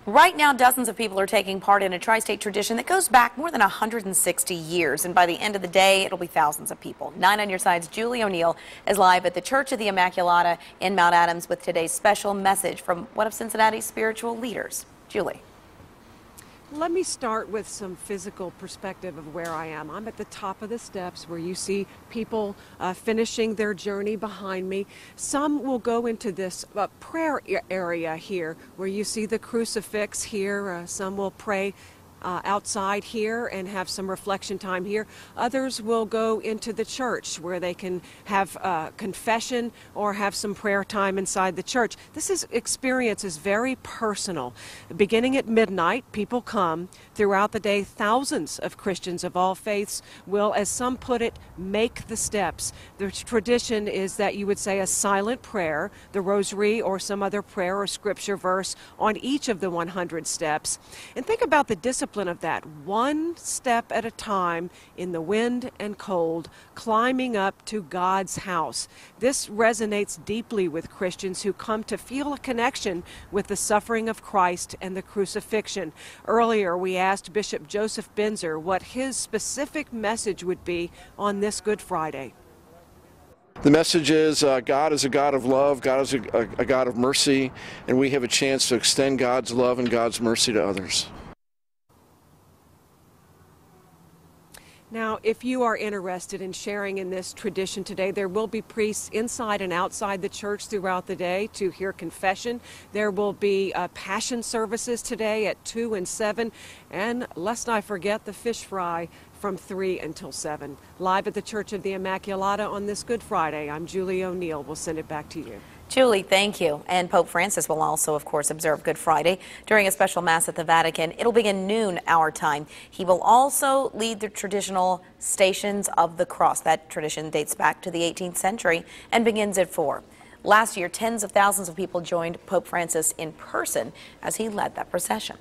Right now, dozens of people are taking part in a tri-state tradition that goes back more than 160 years. And by the end of the day, it'll be thousands of people. 9 on your side's Julie O'Neill is live at the Church of the Immaculata in Mount Adams with today's special message from one of Cincinnati's spiritual leaders. Julie. Let me start with some physical perspective of where I am. I'm at the top of the steps where you see people finishing their journey behind me. Some will go into this prayer area here where you see the crucifix here. Some will pray outside here and have some reflection time here. Others will go into the church where they can have confession or have some prayer time inside the church. This experience is very personal. Beginning at midnight, people come. Throughout the day, thousands of Christians of all faiths will, as some put it, make the steps. The tradition is that you would say a silent prayer, the rosary or some other prayer or scripture verse on each of the 100 steps. And think about the discipline of that, one step at a time in the wind and cold, climbing up to God's house. This resonates deeply with Christians who come to feel a connection with the suffering of Christ and the crucifixion. Earlier, we asked Bishop Joseph Benzer what his specific message would be on this Good Friday. The message is God is a God of love, God is a God of mercy, and we have a chance to extend God's love and God's mercy to others. Now, if you are interested in sharing in this tradition today, there will be priests inside and outside the church throughout the day to hear confession. There will be passion services today at 2 and 7. And lest I forget, the fish fry from 3 until 7. Live at the Church of the Immaculata on this Good Friday, I'm Julie O'Neill. We'll send it back to you. Julie, thank you. And Pope Francis will also, of course, observe Good Friday during a special Mass at the Vatican. It'll begin noon our time. He will also lead the traditional Stations of the Cross. That tradition dates back to the 18th century and begins at 4. Last year, tens of thousands of people joined Pope Francis in person as he led that procession.